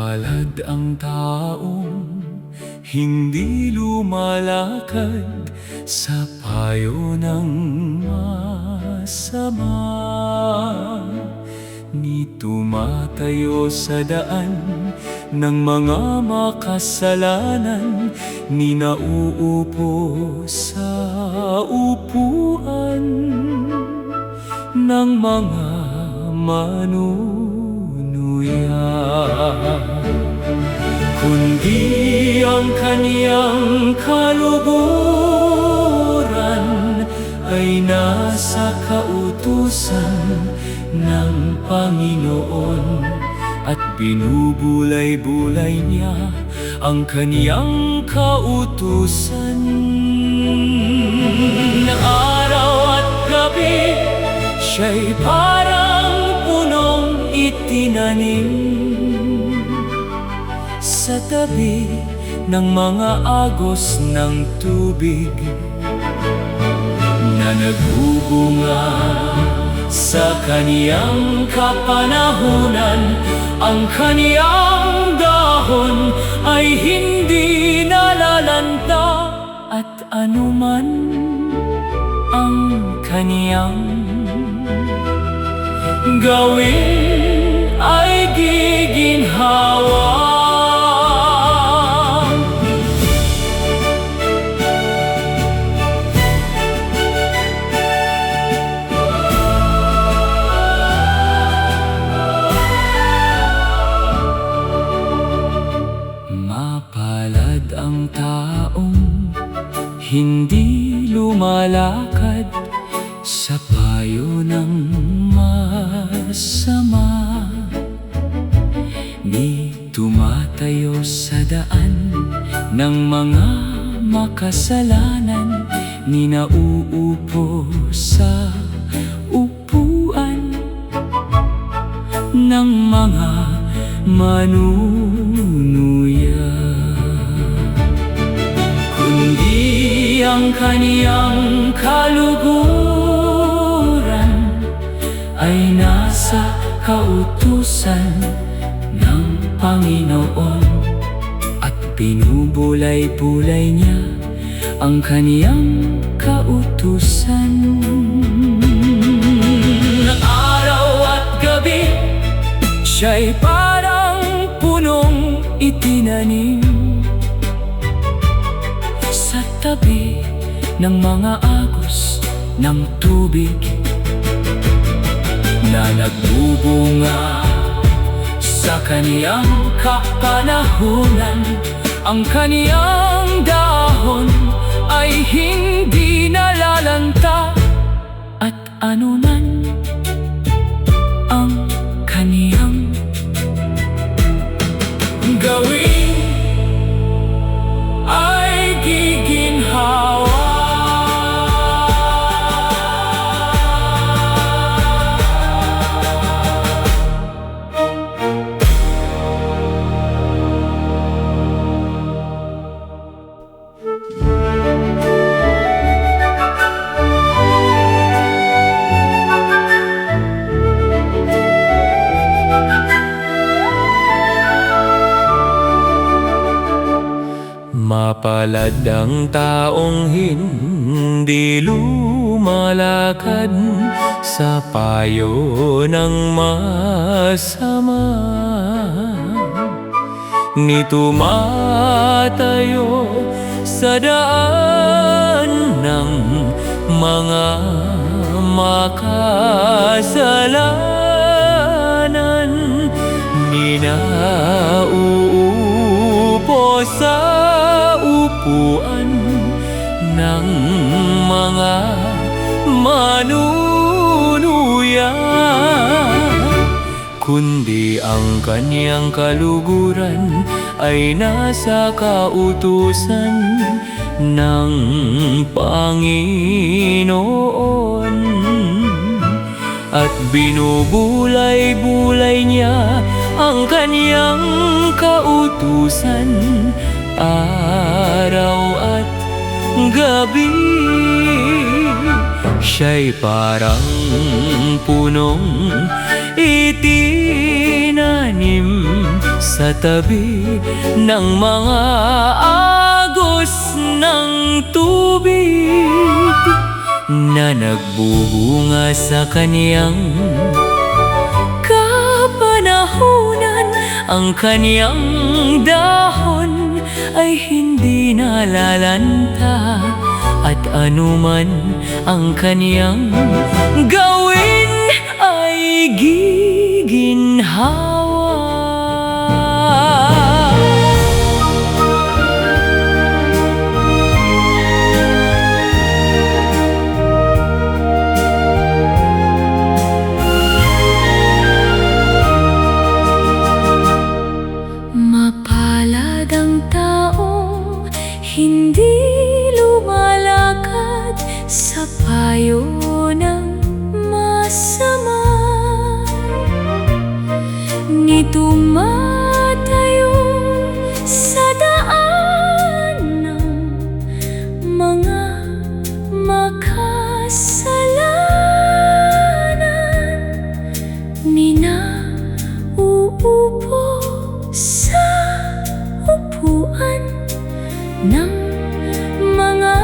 Mapalad ang taong hindi lumalakad sa payo ng masama, ni tumatayo sa daan ng mga makasalanan, ni nauupo sa upuan ng mga manunuya, kundi ang kaniyang kaluguran ay nasa kautusan ng Panginoon, at binubulay-bulay niya ang kaniyang kautusan. Araw at gabi, siya'y parang punong itinanim sa tabi ng mga agos ng tubig, na nagbubunga sa kaniyang kapanahunan. Ang kaniyang dahon ay hindi nalalanta, at anuman ang kaniyang gawin ay giginhawa. Mapalad ang taong hindi lumalakad sa payo ng masama, ni tumatayo sa daan ng mga makasalanan, ni nauupo sa upuan ng mga manunuya, kundi ang kaniyang kaluguran ay nasa kautusan ng Panginoon, at binubulay-bulay niya ang kaniyang kautusan. Araw at gabi, siya'y parang punong itinanim sa tabi ng mga agos ng tubig, na nagbubunga sa kaniyang kapanahunan. Ang kaniyang dahon ay hindi nalalanta, at anuman ang kaniyang gawin ay giginhawa. Mapalad ang taong hindi lumalakad sa payo ng masama, ni tumatayo sa daan ng mga makasalanan, ni nauupo sa upuan ng mga manunuya, kundi ang kaniyang kaluguran ay nasa kautusan ng Panginoon, at binubulay-bulay niya ang kaniyang kautusan araw at gabi. Siya'y parang punong itinanim sa tabi ng mga agos ng tubig na nagbubunga sa kaniyang kapanahunan. Ang kaniyang dahon ay hindi nalalanta, at anuman ang kaniyang gawin ay giginhawa. Mapalad ang taong hindi lumalakad sa payo ng masama, ni tumatayo sa daan ng mga makasalanan, ni nauupo sa upuan ng mga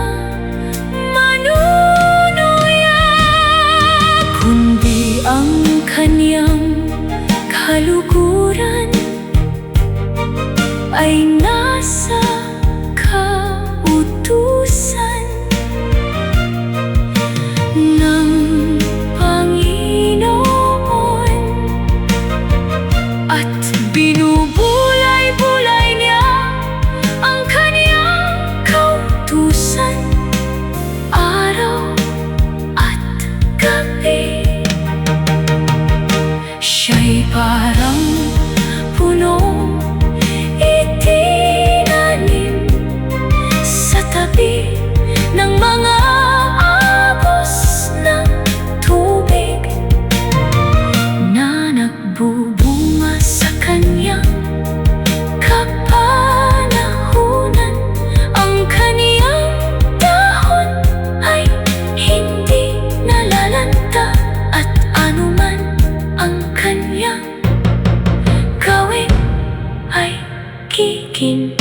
manunuya, kundi ang kaniyang kaluguran ay nasa kautusan ng Panginoon, at binubulay-bulay niya ang kaniyang kautusan araw at gabi. Siya'y parang punong itinanim sa tabi ng mga agos ng tubig na nagbubunga sa kaniyang kapanahunan. Ang kaniyang dahon ay hindi nalalanta, at anuman ang kaniyang gawin ay giginhawa.